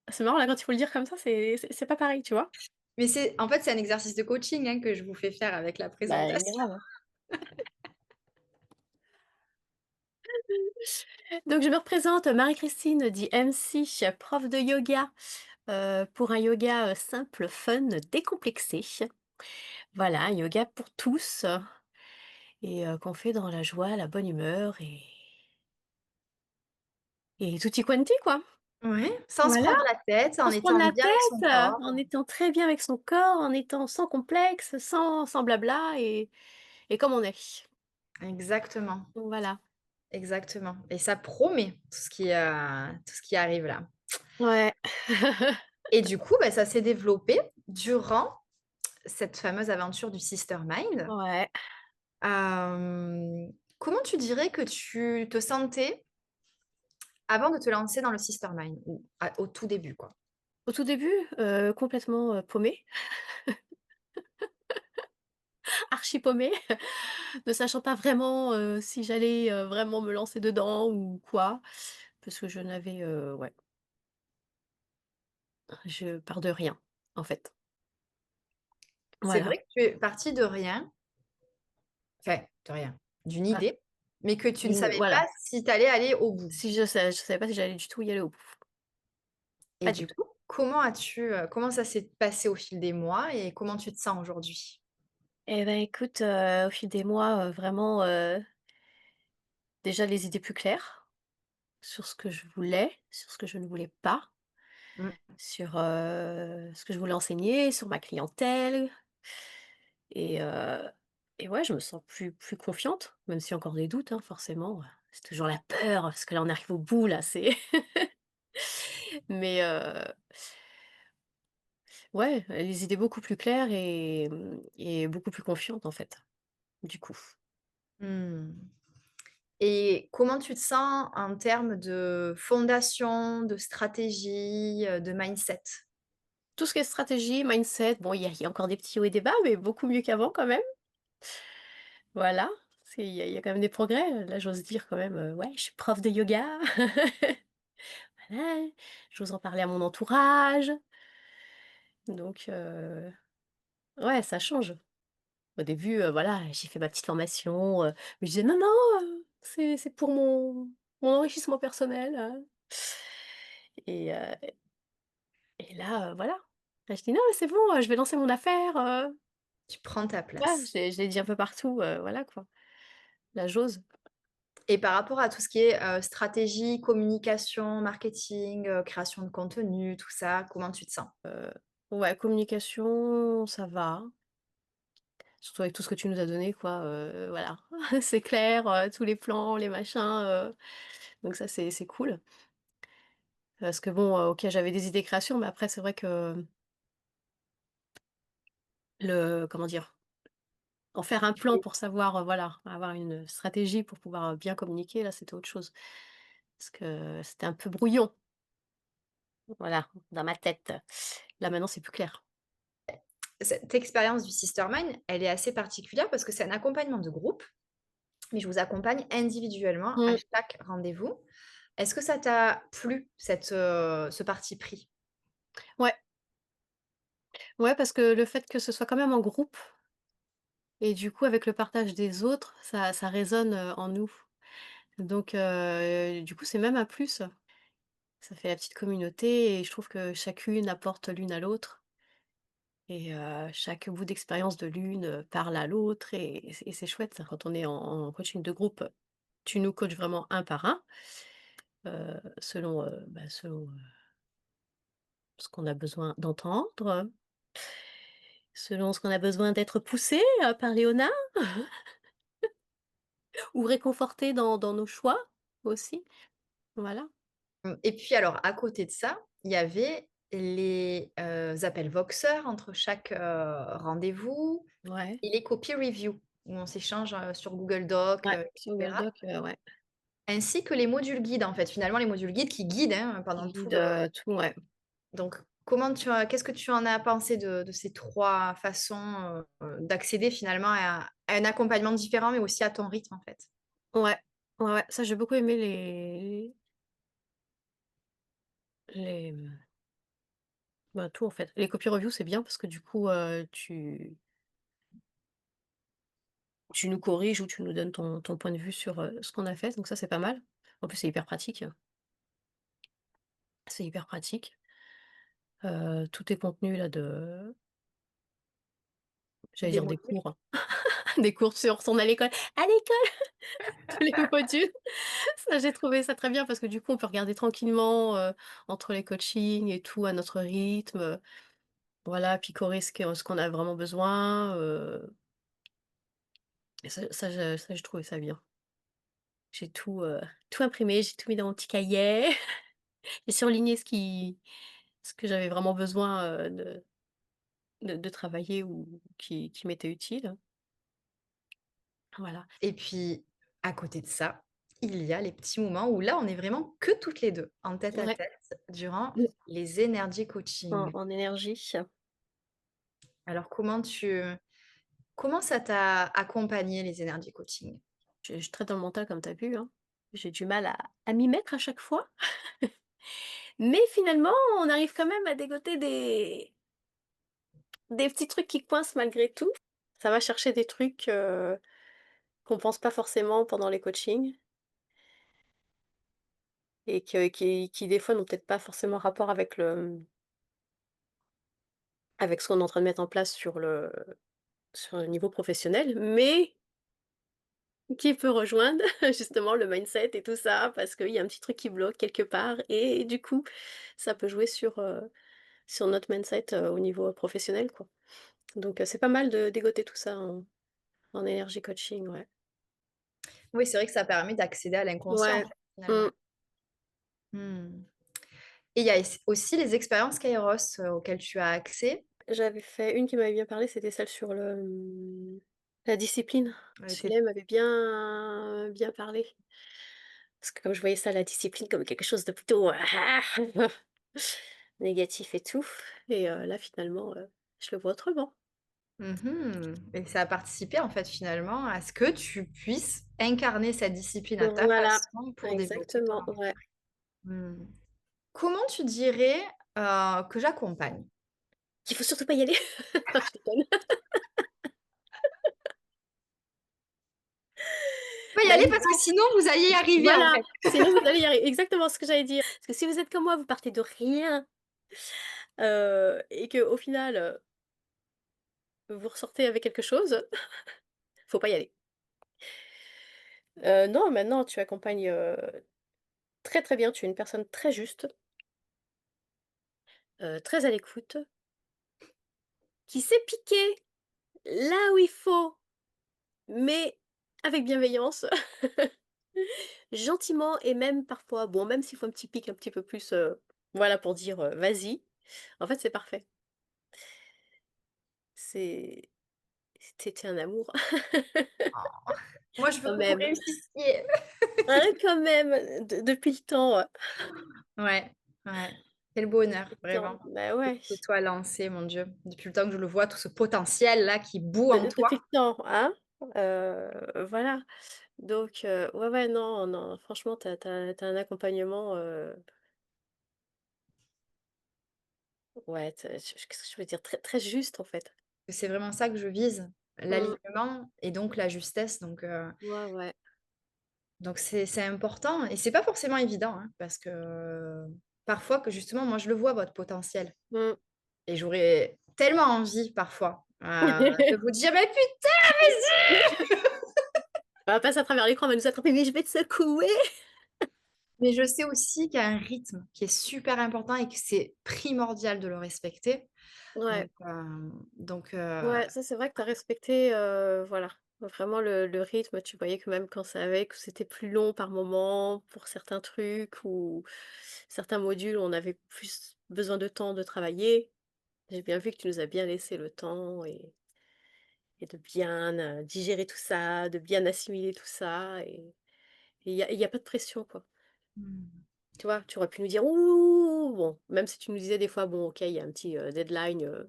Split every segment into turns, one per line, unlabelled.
C'est marrant là quand il faut le dire comme ça, c'est pas pareil, tu vois?
Mais en fait, c'est un exercice de coaching, hein, que je vous fais faire avec la
Bah,
présentation.
grave. Donc je me représente, Marie-Christine dit MC, prof de yoga, pour un yoga, simple, fun, décomplexé. Voilà, un yoga pour tous, et qu'on fait dans la joie, la bonne humeur et tutti quanti, quoi.
Ouais, sans se
Voilà,
prendre la tête, en
sans se prendre
étant
la
bien avec son
tête, en
corps.
étant très bien avec son corps, en étant sans complexe, sans blabla et comme on est.
Exactement,
Donc voilà.
exactement et ça promet tout ce qui arrive là
Ouais.
et du coup, bah, ça s'est développé durant cette fameuse aventure du Sister Mind.
Ouais.
Comment tu dirais que tu te sentais avant de te lancer dans le Sister Mind ou au tout début, quoi?
Au tout début, complètement, paumée, archi paumée, ne sachant pas vraiment, si j'allais, vraiment me lancer dedans ou quoi. Parce que je n'avais, ouais, je pars de rien, en fait.
C'est
Voilà.
vrai que tu es partie de rien, enfin de rien, d'une
Bah,
idée, mais que tu ne
d'une
savais pas
voilà.
si tu allais aller au bout
Si je savais pas si j'allais du tout y aller au bout.
et
Pas du
du
tout.
coup, comment ça s'est passé au fil des mois et comment tu te sens aujourd'hui?
Et ben, écoute, au fil des mois, vraiment, déjà les idées plus claires sur ce que je voulais, sur ce que je ne voulais pas,
Mmh.
sur, ce que je voulais enseigner, sur ma clientèle. Et ouais, je me sens plus confiante, même s'il y a encore des doutes, hein, forcément, c'est toujours la peur, parce que là, on arrive au bout, là, c'est mais ouais, les idées beaucoup plus claires et beaucoup plus confiante, en fait, du coup.
Mmh. Et comment tu te sens en termes de fondation, de stratégie, de mindset?
Tout ce qui est stratégie, mindset, bon, il y a encore des petits hauts et des bas, mais beaucoup mieux qu'avant quand même. Voilà, il y a quand même des progrès, là, j'ose dire quand même, ouais, je suis prof de yoga. Voilà, j'ose en parler à mon entourage, donc ouais, ça change. Au début, voilà, j'ai fait ma petite formation, mais je disais: «Non, non, c'est pour mon enrichissement personnel, et là, voilà. Là, je dis: «Non, mais c'est bon, je vais lancer mon affaire,
Tu prends ta
voilà,
place.
je l'ai dit un peu partout, voilà quoi. Là, j'ose».
Et par rapport à tout ce qui est, stratégie, communication, marketing, création de contenu, tout ça, comment tu te sens?
Ouais, communication, ça va, surtout avec tout ce que tu nous as donné quoi, voilà. C'est clair, tous les plans, les machins, donc ça, c'est cool. Parce que bon, OK, j'avais des idées création, mais après c'est vrai que comment dire? En faire un plan pour savoir, voilà, avoir une stratégie pour pouvoir, bien communiquer, là, c'était autre chose. Parce que c'était un peu brouillon, voilà, dans ma tête. Là, maintenant, c'est plus clair.
Cette expérience du Sistermind, elle est assez particulière parce que c'est un accompagnement de groupe, mais je vous accompagne individuellement à
Mmh.
chaque rendez-vous. Est-ce que ça t'a plu ce parti pris?
Ouais, ouais, parce que le fait que ce soit quand même en groupe et du coup, avec le partage des autres, ça résonne, en nous. Donc du coup, c'est même un plus. Ça fait la petite communauté et je trouve que chacune apporte l'une à l'autre. Et chaque bout d'expérience de l'une, parle à l'autre et c'est chouette ça quand on est en coaching de groupe. Tu nous coaches vraiment un par un, selon, selon, ce qu'on a besoin d'entendre, selon ce qu'on a besoin d'être poussé, par Léona ou réconforté dans nos choix aussi. Voilà.
Et puis alors à côté de ça, il y avait les, appels Voxer entre chaque, rendez-vous
Ouais,
et les copy review où on s'échange, sur Google Doc,
ouais,
et
sur Google
cetera.
Doc, ouais.
Ainsi que les modules guides, en fait, finalement les modules guides qui guident, hein, pendant
Qui
tout
guide,
le
tout, ouais.
donc qu'est-ce que tu en as pensé de ces 3 façons, d'accéder finalement à un accompagnement différent, mais aussi à ton rythme, en fait?
Ouais, ouais, ouais, ça j'ai beaucoup aimé les, mmh Bah, tout en fait. Les copy reviews, c'est bien parce que du coup, tu nous corriges ou tu nous donnes ton point de vue sur, ce qu'on a fait, donc ça, c'est pas mal. En plus, c'est hyper pratique, c'est hyper pratique. Tous tes contenus là de j'allais
Des
dire des
modules?
cours, des cours, tu sais, on retourne à l'école, tous les modules. Ça, j'ai trouvé ça très bien parce que du coup, on peut regarder tranquillement, entre les coachings et tout à notre rythme, voilà, picorer ce qu'on a vraiment besoin, et ça, j'ai trouvé ça bien. J'ai tout imprimé, j'ai tout mis dans mon petit cahier. J'ai surligné ce que j'avais vraiment besoin, de travailler ou qui m'était utile. Voilà.
Et puis, à côté de ça, il y a les petits moments où là, on est vraiment que toutes les 2 en tête à
Ouais,
tête durant
mmh,
les energy
en
coaching.
en énergie.
Alors comment ça t'a accompagné les energy coaching?
Je suis très dans le mental comme tu as vu, hein. J'ai du mal à m'y mettre à chaque fois, mais finalement, on arrive quand même à dégoter des petits trucs qui coincent malgré tout. Ça va chercher des trucs, qu'on pense pas forcément pendant les coachings et qui des fois n'ont peut-être pas forcément rapport avec ce qu'on est en train de mettre en place sur le niveau professionnel, mais qui peut rejoindre justement le mindset et tout ça, parce qu'il y a un petit truc qui bloque quelque part et du coup, ça peut jouer sur notre mindset, au niveau professionnel, quoi. Donc, c'est pas mal de dégoter tout ça en énergie coaching, ouais.
Oui, c'est vrai que ça permet d'accéder à l'inconscient, en
Ouais.
fait,
Mmh.
finalement. Mmh. Et il y a aussi les expériences Kairos, auxquelles tu as accès.
J'avais fait une qui m'avait bien parlé, c'était celle sur la discipline.
Elle était
Celui-là, il m'avait bien parlé. Parce que comme je voyais ça, la discipline, comme quelque chose de plutôt, négatif et tout et là finalement, je le vois autrement.
mmh et ça a participé, en fait, finalement, à ce que tu puisses incarner cette discipline à ta
Voilà,
façon pour développer ton
exactement,
entreprise.
ouais.
Mmh. Comment tu dirais, que j'accompagne?
Qu'il faut surtout pas y aller. Non, je déconne.
Faut y
Bah,
aller parce que sinon vous allez y arriver, en
voilà,
fait.
sinon vous allez y arriver exactement ce que j'allais dire. Parce que si vous êtes comme moi, vous partez de rien, et qu'au final, vous ressortez avec quelque chose, faut pas y aller. Non, maintenant tu accompagnes, très, très bien. Tu es une personne très juste, très à l'écoute, qui sait piquer là où il faut, mais avec bienveillance, gentiment et même parfois, bon, même s'il faut un petit pic un petit peu plus, voilà, pour dire, «Vas-y», en fait, c'est parfait. C'est tu un amour.
Moi, je veux
Quand
que vous
même,
réussissiez.
hein, quand même, depuis le temps,
Ouais, ouais. Quel bonheur,
depuis le temps.
vraiment,
Bah,
que
ouais,
tu te sois lancé, mon Dieu. Depuis le temps que je le vois, tout ce potentiel-là qui bout en toi.
depuis le temps, hein, voilà. Donc ouais, ouais, non, non, franchement, tu un accompagnement, ouais, qu'est-ce que je veux dire? Très très juste, en fait.
C'est vraiment ça que je vise,
Mmh.
l'alignement et donc la justesse,
Ouais, ouais.
donc c'est important et c'est pas forcément évident, hein, parce que parfois que justement, moi, je le vois votre potentiel
Mmh.
et j'aurais tellement envie parfois, de vous dire: «Mais putain!»
On va passer à travers l'écran, on va nous attraper, mais je vais te secouer!
Mais je sais aussi qu'il y a un rythme qui est super important et que c'est primordial de le respecter.
Ouais, ouais, ça, c'est vrai que tu as respecté, voilà, vraiment le rythme. Tu voyais que même quand que c'était plus long par moment pour certains trucs ou certains modules, où on avait plus besoin de temps de travailler. J'ai bien vu que tu nous as bien laissé le temps et de bien, digérer tout ça, de bien assimiler tout ça et il y a pas de pression, quoi.
Mmh.
Tu vois? Tu aurais pu nous dire: «Ouh!» bon, même si tu nous disais des fois: «Bon, OK, il y a un petit, deadline,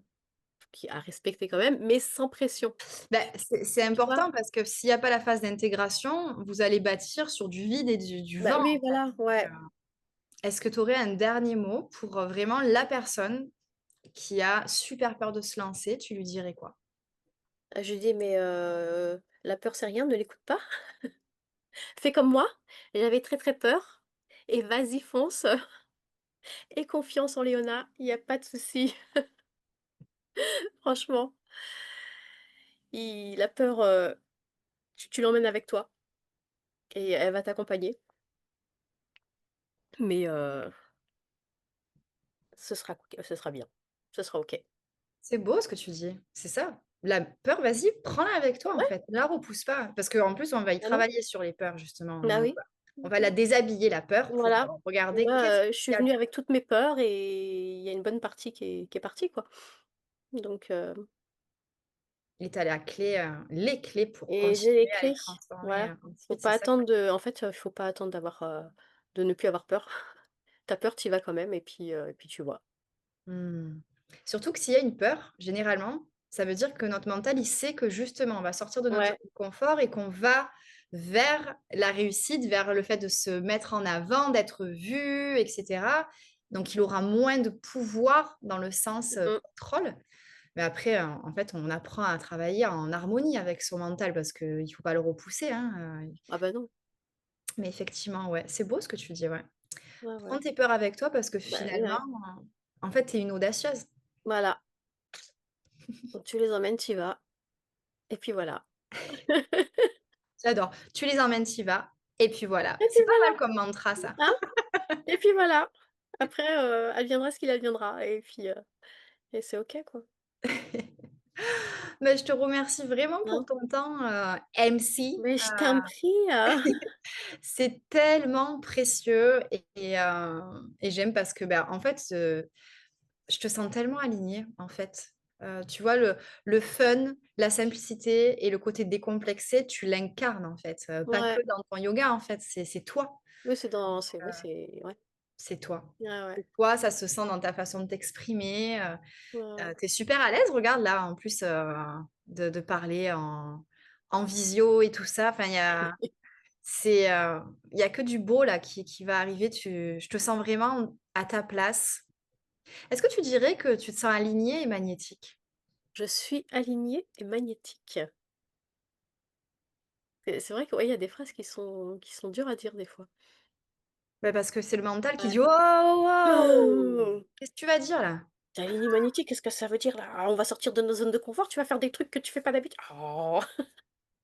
qui à respecter quand même», mais sans pression,
Bah, c'est
tu vois?
important parce que s'il y a pas la phase d'intégration, vous allez bâtir sur du vide et du
Bah,
vent,
oui,
en fait.
voilà, ouais.
Est-ce que tu aurais un dernier mot pour, vraiment la personne qui a super peur de se lancer, tu lui dirais quoi?
Je lui dis: «Mais la peur c'est rien, ne l'écoute pas. Fais comme moi, j'avais très, très peur et vas-y fonce, aie confiance en Léona, il y a pas de souci, franchement. Il la peur, tu l'emmènes avec toi et elle va t'accompagner, mais ce sera bien, ce sera OK».
C'est beau ce que tu dis, c'est ça. La peur, vas-y, prends-la avec toi, en
Ouais,
fait. La repousse pas, parce qu'en plus, on va y
ah non,
travailler sur les peurs, justement.
bah oui.
On va la déshabiller, la peur, pour,
Voilà.
regarder qu'est-ce
Moi, je
qu'il
suis
y a
venue avec toutes mes peurs et il y a une bonne partie qui est partie, quoi. Donc
et tu as la clé, les clés pour
et j'ai les
continuer à les
clés.
transformer,
Voilà. Faut
ensuite, c'est
pas
ça qui
attendre de en fait, il faut pas attendre d'avoir, de ne plus avoir peur. Tu as peur, tu y vas quand même et puis tu vois.
mmh. Surtout que s'il y a une peur, généralement, ça veut dire que notre mental, il sait que justement, on va sortir de notre zone
Ouais,
de confort et qu'on va vers la réussite, vers le fait de se mettre en avant, d'être vu, et cetera. Donc il aura moins de pouvoir dans le sens,
mmh.
contrôle. Mais après, en fait, on apprend à travailler en harmonie avec son mental parce qu'il ne faut pas le repousser, hein,
Ah bah non.
mais effectivement, ouais, c'est beau ce que tu dis, ouais.
Ouais,
Prends
ouais.
tes peurs avec toi parce que
Bah oui,
finalement,
ouais.
en fait, tu es une audacieuse.
Voilà. Donc tu les emmènes, tu y vas et puis voilà.
J'adore. Tu les emmènes, tu y vas et puis voilà.
Et puis
C'est pas
voilà,
mal comme mantra ça.
hein? Et puis voilà. Après, adviendra ce qu'il adviendra et c'est OK, quoi,
Mais je te remercie vraiment pour
hein?
ton temps, MC.
Mais je t'en prie,
C'est tellement précieux et j'aime parce que, bah, en fait, je te sens tellement alignée, en fait. Tu vois le fun, la simplicité et le côté décomplexé, tu l'incarnes, en fait, pas que
ouais.
dans ton yoga, en fait, c'est toi.
Oui, c'est ouais, c'est ouais.
C'est toi.
Ouais, ouais.
C'est toi, ça se sent dans ta façon de t'exprimer,
Ouais, ouais.
tu es super à l'aise, regarde là, en plus, de parler en visio et tout ça. Enfin, il y a que du beau là qui va arriver. Je te sens vraiment à ta place. Est-ce que tu dirais que tu te sens alignée et magnétique?
Je suis alignée et magnétique. C'est vrai que ouais, il y a des phrases qui sont dures à dire des fois.
Bah, parce que c'est le mental qui
Ouais.
dit: «Oh, waouh!
Oh!
Qu'est-ce que tu vas dire là?»
Tu es alignée magnétique, qu'est-ce que ça veut dire là? Ah, on va sortir de nos zones de confort, tu vas faire des trucs que tu fais pas d'habitude. Oh!